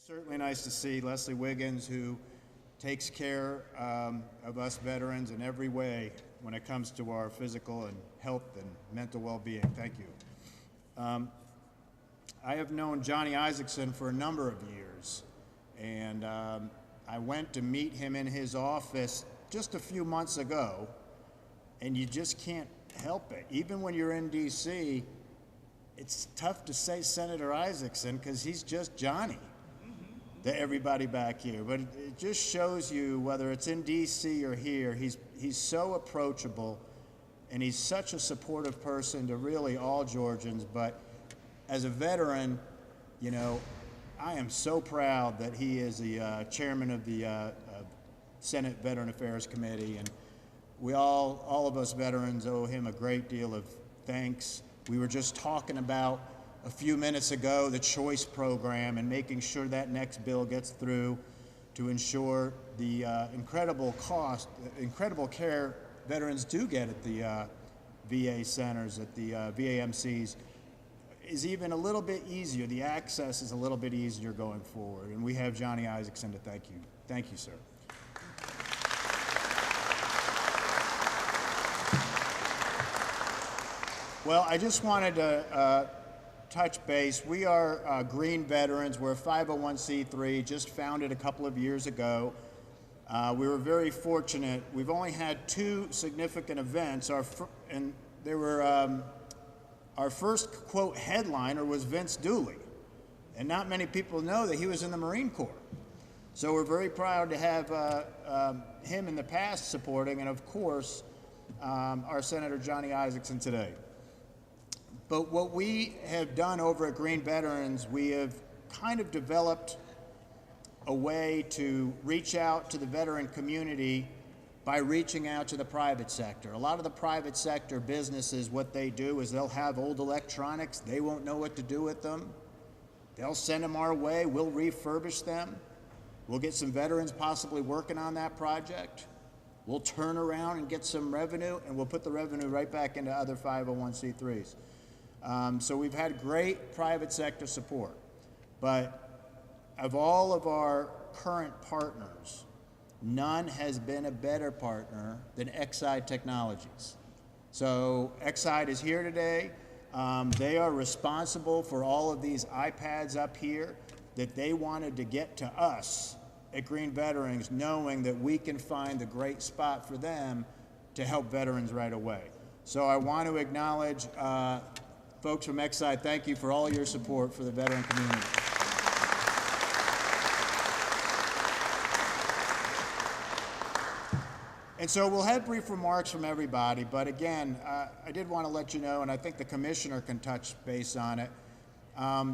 Certainly nice to see Leslie Wiggins, who takes care of us veterans in every way when it comes to our physical and health and mental well-being. Thank you. I have known Johnny Isaacson for a number of years, and I went to meet him in his office just a few months ago, and you just can't help it. Even when you're in D.C., it's tough to say Senator Isaacson because he's just Johnny to everybody back here. But it just shows you, whether it's in D.C. or here, he's so approachable, and he's such a supportive person to really all Georgians. But as a veteran, you know, I am so proud that he is the chairman of the Senate Veteran Affairs Committee, and we all of us veterans owe him a great deal of thanks. We were just talking about a few minutes ago the choice program and making sure that next bill gets through to ensure the incredible care veterans do get at the VA centers, at the VAMCs, is even a little bit easier. The access is a little bit easier going forward, and we have Johnny Isaacson to thank you. Thank you, sir. Well, I just wanted to touch base. We are Green Veterans. We're a 501c3, just founded a couple of years ago. We were very fortunate. We've only had 2 significant events, and they were our first, quote, headliner was Vince Dooley, and not many people know that he was in the Marine Corps. So we're very proud to have him in the past supporting, and of course, our Senator Johnny Isaacson today. But what we have done over at Green Veterans, we have kind of developed a way to reach out to the veteran community by reaching out to the private sector. A lot of the private sector businesses, what they do is they'll have old electronics, they won't know what to do with them. They'll send them our way, we'll refurbish them. We'll get some veterans possibly working on that project. We'll turn around and get some revenue, and we'll put the revenue right back into other 501c3s. So we've had great private sector support, but of all of our current partners, none has been a better partner than Exide Technologies. So Exide is here today. They are responsible for all of these iPads up here that they wanted to get to us at Green Veterans, knowing that we can find the great spot for them to help veterans right away. So I want to acknowledge folks from Exide. Thank you for all your support for the veteran community. And so we'll have brief remarks from everybody, but again, I did want to let you know, and I think the commissioner can touch base on it.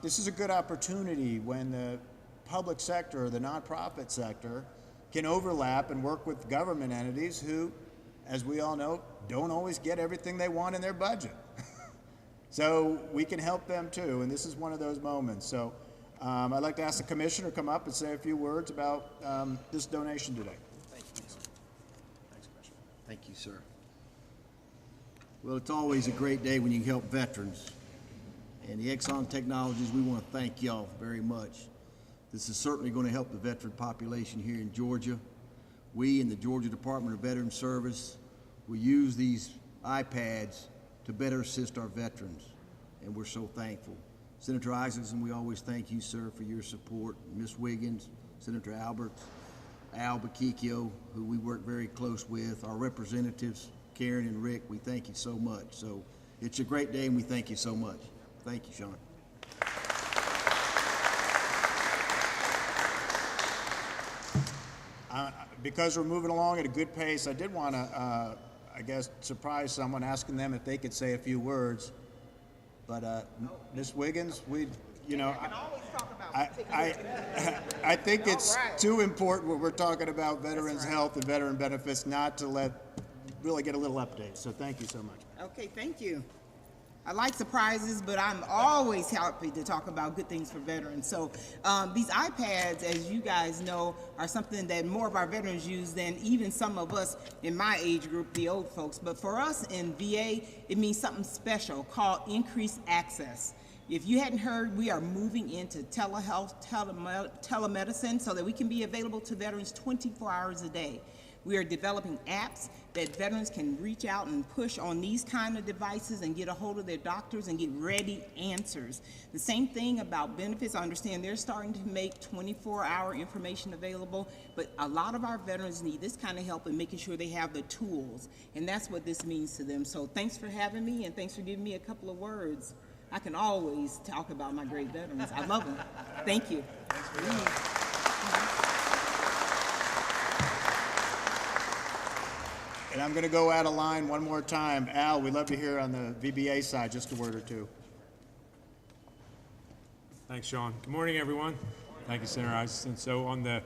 This is a good opportunity when the public sector or the nonprofit sector can overlap and work with government entities who, as we all know, don't always get everything they want in their budget. So we can help them too, and this is one of those moments. So I'd like to ask the commissioner to come up and say a few words about this donation today. Thank you, sir. Thanks, Commissioner. Thank you, sir. Well, it's always a great day when you can help veterans. And the Exide Technologies, we want to thank y'all very much. This is certainly going to help the veteran population here in Georgia. We in the Georgia Department of Veterans Service will use these iPads to better assist our veterans, and we're so thankful. Senator Isaacson, we always thank you, sir, for your support. Ms. Wiggins, Senator Albers, Al Bakikio, who we work very close with, our representatives, Karen and Rick, we thank you so much. So it's a great day, and we thank you so much. Thank you, Sean. Because we're moving along at a good pace, I did want to, I guess, surprise someone, asking them if they could say a few words. But Ms. Wiggins, I think it's too important when we're talking about veterans' health and veteran benefits not to really get a little update. So thank you so much. Okay, thank you. I like surprises, but I'm always happy to talk about good things for veterans. So these iPads, as you guys know, are something that more of our veterans use than even some of us in my age group, the old folks. But for us in VA, it means something special called increased access. If you hadn't heard, we are moving into telehealth, telemedicine, so that we can be available to veterans 24 hours a day. We are developing apps that veterans can reach out and push on these kind of devices and get a hold of their doctors and get ready answers. The same thing about benefits. I understand they're starting to make 24-hour information available, but a lot of our veterans need this kind of help in making sure they have the tools, and that's what this means to them. So thanks for having me, and thanks for giving me a couple of words. I can always talk about my great veterans. I love them. Thank you. Thanks for that. And I'm going to go out of line one more time. Al, we'd love to hear on the VBA side just a word or two. Thanks, Sean. Good morning, everyone. Thank you, Senator Isaacson. So on the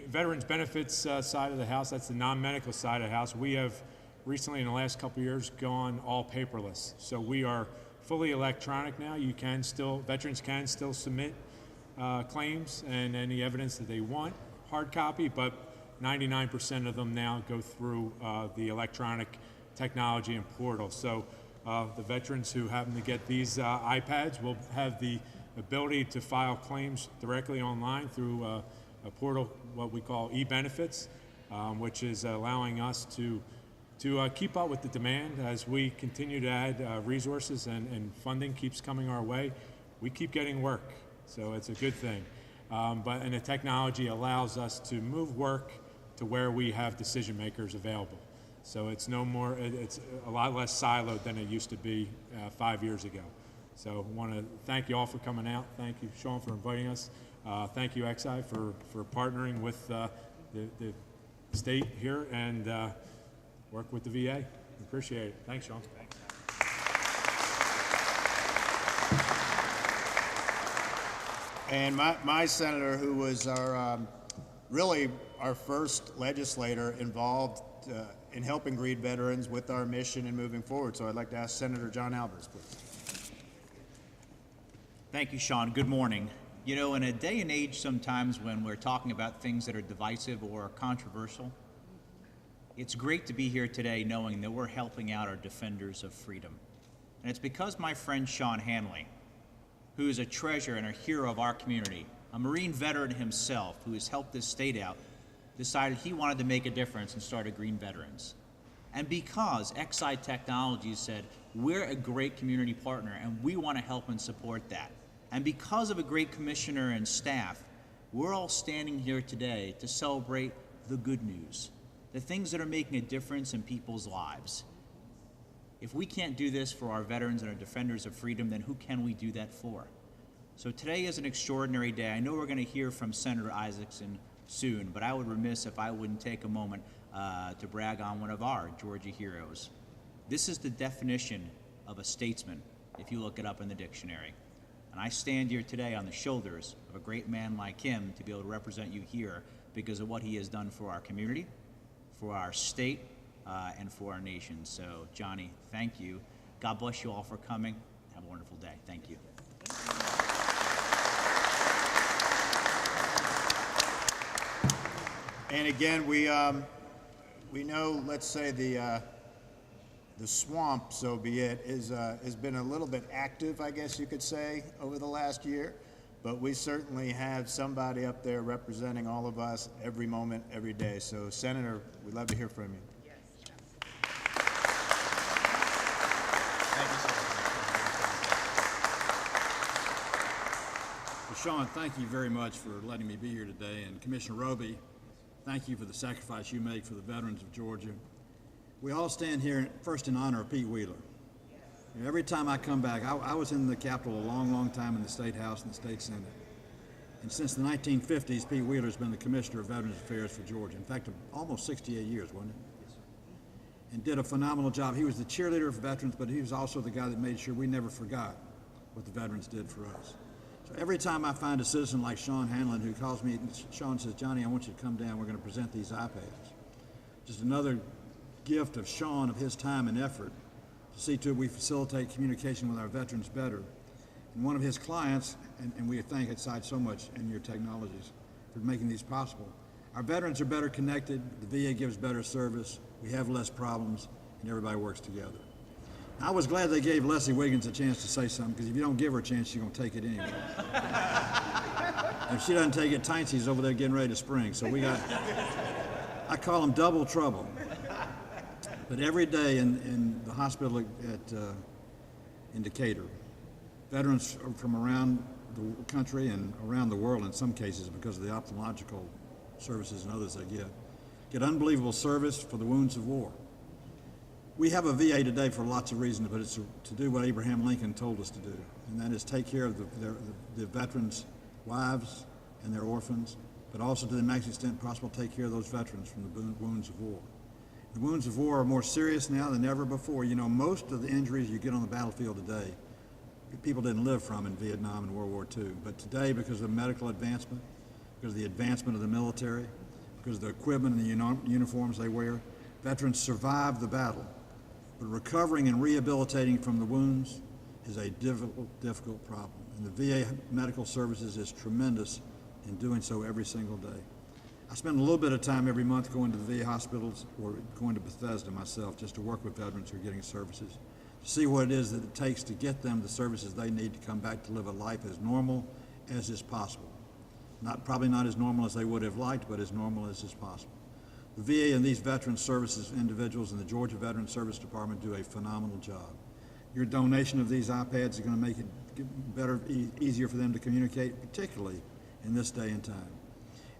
Veterans Benefits side of the house, that's the non-medical side of the house, we have recently in the last couple of years gone all paperless. So we are fully electronic now. Veterans can still submit claims and any evidence that they want, hard copy, but 99% of them now go through the electronic technology and portal. So the veterans who happen to get these iPads will have the ability to file claims directly online through a portal, what we call e-benefits, which is allowing us to keep up with the demand as we continue to add resources and funding keeps coming our way. We keep getting work, so it's a good thing. And the technology allows us to move work to where we have decision makers available. So it's it's a lot less siloed than it used to be 5 years ago. So I want to thank you all for coming out. Thank you, Sean, for inviting us. Thank you, XI, for partnering with the state here and work with the VA. Appreciate it. Thanks, Sean. And my senator, who was really our first legislator involved in helping Green veterans with our mission and moving forward. So I'd like to ask Senator John Albers, please. Thank you, Sean. Good morning. You know, in a day and age sometimes when we're talking about things that are divisive or controversial, it's great to be here today knowing that we're helping out our defenders of freedom. And it's because my friend Sean Hanley, who is a treasure and a hero of our community, a Marine veteran himself who has helped this state out, decided he wanted to make a difference and started Green Veterans. And because XI Technologies said, we're a great community partner and we want to help and support that. And because of a great commissioner and staff, we're all standing here today to celebrate the good news, the things that are making a difference in people's lives. If we can't do this for our veterans and our defenders of freedom, then who can we do that for? So today is an extraordinary day. I know we're going to hear from Senator Isaacson soon, but I would be remiss if I wouldn't take a moment to brag on one of our Georgia heroes. This is the definition of a statesman, if you look it up in the dictionary. And I stand here today on the shoulders of a great man like him to be able to represent you here because of what he has done for our community, for our state, and for our nation. So, Johnny, thank you. God bless you all for coming. Have a wonderful day. Thank you. And again, we know, let's say the swamp, so be it, has been a little bit active, I guess you could say, over the last year. But we certainly have somebody up there representing all of us every moment, every day. So, Senator, we'd love to hear from you. Well, Sean, thank you very much for letting me be here today. And Commissioner Roby, thank you for the sacrifice you make for the veterans of Georgia. We all stand here first in honor of Pete Wheeler. You know, every time I come back, I was in the Capitol a long, long time in the State House and the State Senate. And since the 1950s, Pete Wheeler's been the Commissioner of Veterans Affairs for Georgia. In fact, almost 68 years, wasn't it? Yes, sir. And did a phenomenal job. He was the cheerleader for veterans, but he was also the guy that made sure we never forgot what the veterans did for us. So every time I find a citizen like Sean Hanlon who calls me, Sean says, Johnny, I want you to come down. We're going to present these iPads. Just another gift of Sean, of his time and effort to see to it we facilitate communication with our veterans better. And one of his clients, and we thank XI so much and your technologies for making these possible. Our veterans are better connected, the VA gives better service, we have less problems, and everybody works together. I was glad they gave Leslie Wiggins a chance to say something, because if you don't give her a chance, she's going to take it anyway. If she doesn't take it, Tyncy's over there getting ready to spring. So I call them double trouble. But every day in the hospital in Decatur, veterans from around the country and around the world, in some cases because of the ophthalmological services and others they get unbelievable service for the wounds of war. We have a VA today for lots of reasons, but it's to do what Abraham Lincoln told us to do, and that is take care of the veterans' wives and their orphans, but also to the maximum extent possible take care of those veterans from the wounds of war. The wounds of war are more serious now than ever before. You know, most of the injuries you get on the battlefield today, people didn't live from in Vietnam and World War II. But today, because of medical advancement, because of the advancement of the military, because of the equipment and the uniforms they wear, veterans survive the battle. But recovering and rehabilitating from the wounds is a difficult problem. And the VA medical services is tremendous in doing so every single day. I spend a little bit of time every month going to the VA hospitals or going to Bethesda myself just to work with veterans who are getting services, to see what it is that it takes to get them the services they need to come back to live a life as normal as is possible. Probably not as normal as they would have liked, but as normal as is possible. The VA and these veteran services individuals in the Georgia Veteran Service Department do a phenomenal job. Your donation of these iPads is going to make it better, easier for them to communicate, particularly in this day and time.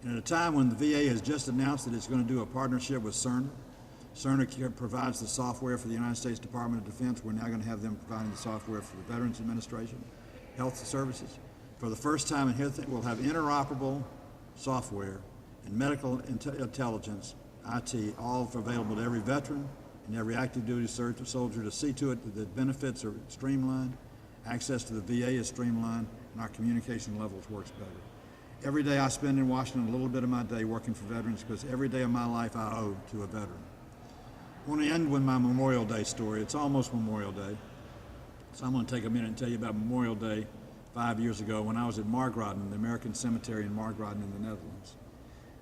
And at a time when the VA has just announced that it's going to do a partnership with Cerner. Cerner provides the software for the United States Department of Defense. We're now going to have them providing the software for the Veterans Administration, Health Services. For the first time in history, we'll have interoperable software and medical intelligence, IT, all available to every veteran and every active duty soldier to see to it that the benefits are streamlined, access to the VA is streamlined, and our communication levels works better. Every day I spend in Washington, a little bit of my day working for veterans, because every day of my life I owe to a veteran. I want to end with my Memorial Day story. It's almost Memorial Day, so I'm going to take a minute and tell you about Memorial Day 5 years ago when I was at Margraten, the American Cemetery in Margraten in the Netherlands.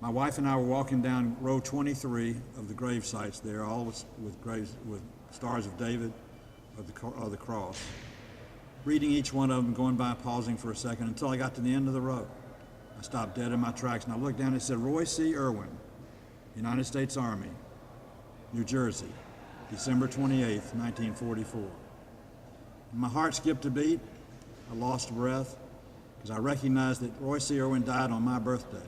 My wife and I were walking down row 23 of the grave sites there, all with graves with Stars of David or the cross. Reading each one of them, going by, pausing for a second until I got to the end of the row. I stopped dead in my tracks and I looked down and it said, Roy C. Irwin, United States Army, New Jersey, December 28th, 1944. And my heart skipped a beat. I lost breath because I recognized that Roy C. Irwin died on my birthday.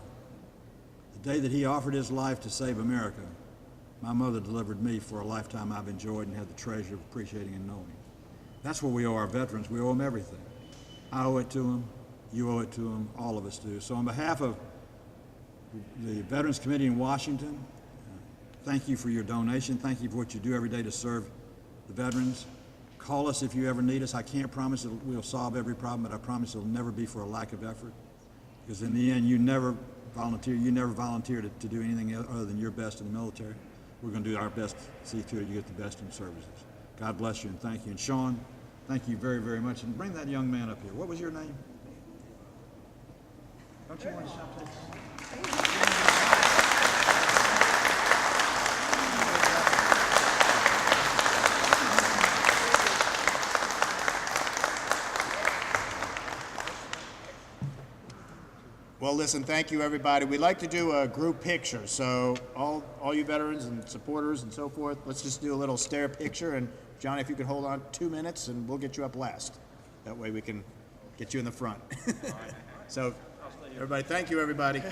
The day that he offered his life to save America, my mother delivered me for a lifetime I've enjoyed and had the treasure of appreciating and knowing. That's what we owe our veterans. We owe them everything. I owe it to them. You owe it to them. All of us do. So on behalf of the Veterans Committee in Washington, thank you for your donation. Thank you for what you do every day to serve the veterans. Call us if you ever need us. I can't promise that we'll solve every problem, but I promise it'll never be for a lack of effort. Because in the end, you never volunteer to do anything other than your best in the military. We're going to do our best to see to it you get the best in services. God bless you and thank you. And Sean, thank you very, very much. And bring that young man up here. What was your name? Don't you want to shout this? Well, listen, thank you, everybody. We'd like to do a group picture. So all you veterans and supporters and so forth, let's just do a little stare picture. And John, if you could hold on 2 minutes, and we'll get you up last. That way we can get you in the front. So, everybody, thank you, everybody.